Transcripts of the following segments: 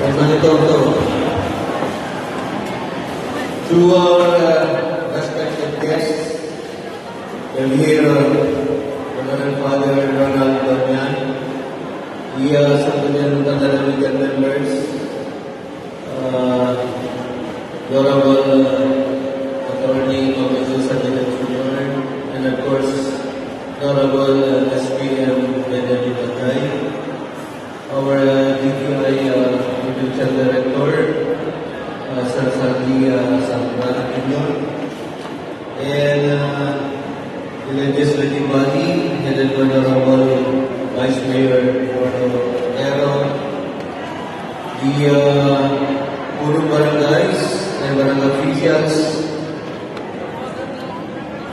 To our respected guests, we're here, Reverend Father Ronald Banyan, the Sangguniang Panalamigan members, Honorable Attorney Mabel Sandilan Jr., and of course, Honorable SPM Benedict Atay, our DTI Judicial Director, Sir Sandy Sangman Jr., and the legislative body headed by Honorable Vice Mayor Eduardo Ero, the Purong Barangays and Barangay officials,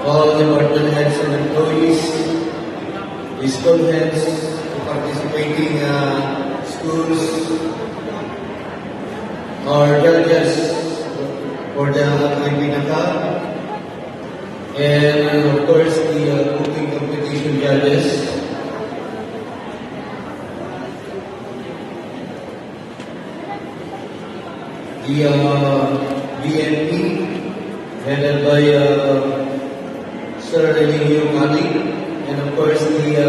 all department heads and employees, the school heads, the participating schools, our judges for the Pinaka, and of course the cooking competition judges. The BNP headed by Sir Religio Mali, and of course the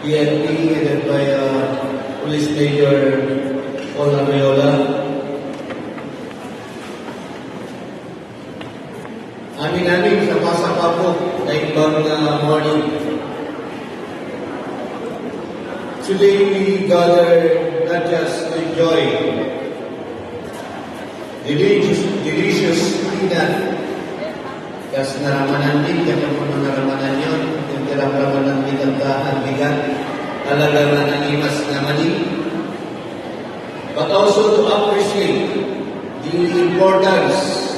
BNP headed by Police Major Paul Arreola. Amin-amin sa pasapa po na ibang morning. Today we gather not just to enjoy delicious peanut. Kas naramanan din, kaya kung naramanan yun, yung tinaramanan din ang bigat, talaga na nangimas na mali. But also to appreciate the importance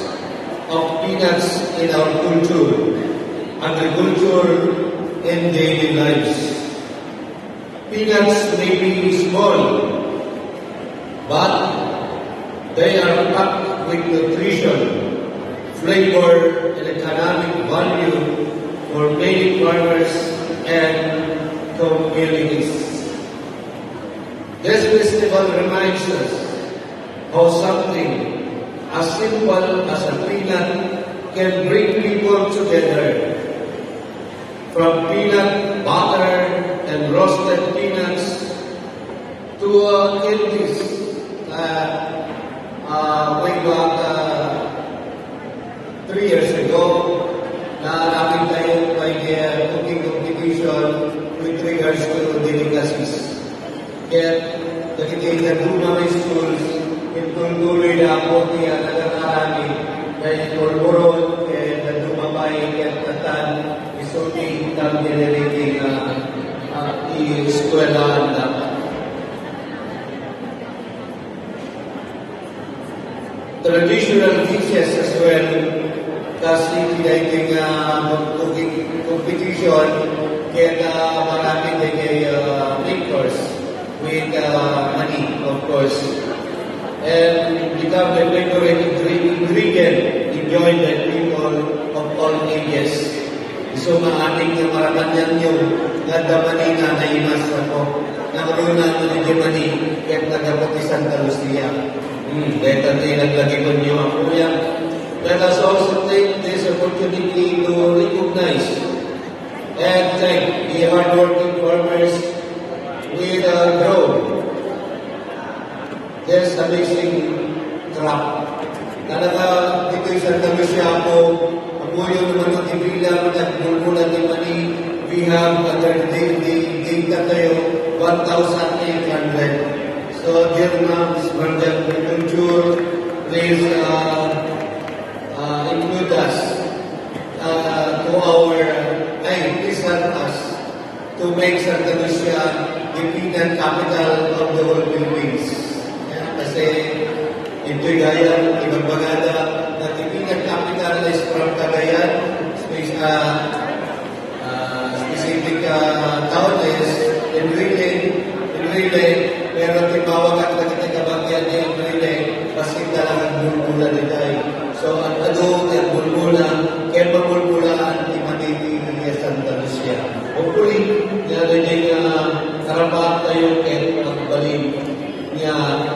of peanuts in our culture, agriculture, and daily lives. Peanuts may be small, but they are packed with nutrition, flavor, and economic value for many farmers and communities. This festival reminds us how something as simple as a peanut can bring people together. From peanut butter and roasted peanuts to candies way back 3 years ago na namin tayo by cooking competition with regards to delicacies. Kaya nakikita doon na may schools, tuloy na ako niya nagakarami dahil turburon, kaya nagdumabay, kaya tatan, isuting ng generating i-eskwelahan na. Traditional dishes as well, kasi pinaiting cooking competition, kaya marami kay makers with money, of course. And become the favorite ingredient enjoyed by people of all ages. So maaning yung maramanyan nyo, nagdamani na naimas ako, nakaruna mo ni Jemani, kaya't nagapati Santa Lucia. Dahil tayo naglagi ko niyo ako yan. Let us also take this opportunity to recognize and thank the hardworking farmers with grow this amazing crop. Talaga dito sa Santa ako, ang muyo naman ng ibilang at bulbulan ni Mani, we have data tayo 1,800. So, dear ma'am, Ms. Bernadette Culture, please include us to our, please help us to make Santa Lucia the peanut capital of the whole Philippines. Kasi ito'y gaya, ibang bagada, na the peanut capital is from Cagayan, specific town is Enrile, pero timawag at nagkakabagyan ni Enrile, pasin talagang bulbula nila. So, ang adong at bulbula, kaya mabulbulaan, imaniti ng Santa Lucia. Hopefully, yan ay karapat tayo kaya magbalin niya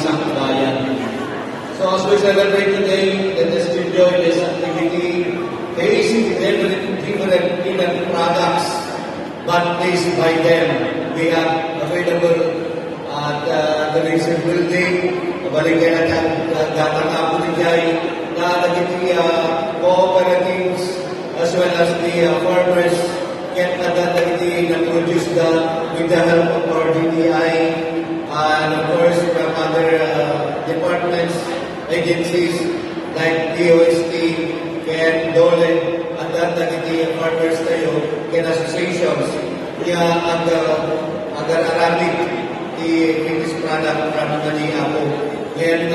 isang bayan. So as we celebrate today, let us enjoy this activity based in different products, but placed by them. We have available at the recent building, balikan natin datang ako nijay na nagiti cooperatives as well as the farmers get nagiti na produce with the help of our DTI and of course from other departments, agencies like DOST, and DOLE, at that nagiti farmers tayo, and associations, agar-aramik the finished product from Mani Apo. And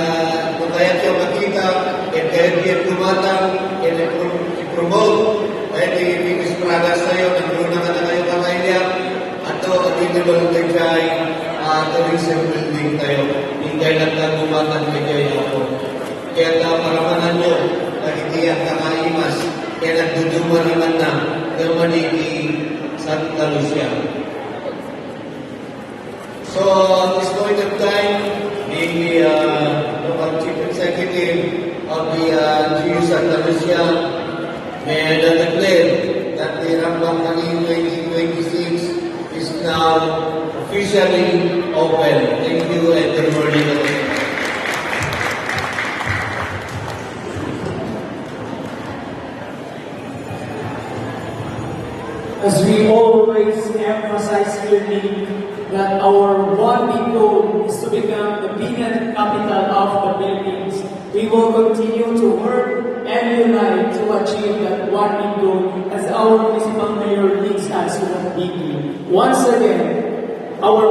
kung kaya siya makita, and kaya siya tumatang, and i-promote, and the finished products tayo, nagulungan na kayo kamailya, at ito, available tayo tourism building tayo. Hindi lang nagumatan kaya ako. Kaya paramanan nyo, nagitiyak kakaimas, kaya nagduduma naman na Maniki, Santa Lucia. So, at this point of time, being the local chief executive of the GU Santa Lucia, may I declare that the Rambang Kani 2026 is now officially open. Thank you and good morning. As we always emphasize clearly that our one big goal is to become the peanut capital of the Philippines, we will continue to work and unite to achieve that one big goal as our municipal mayor leads us to that big goal. Once again, our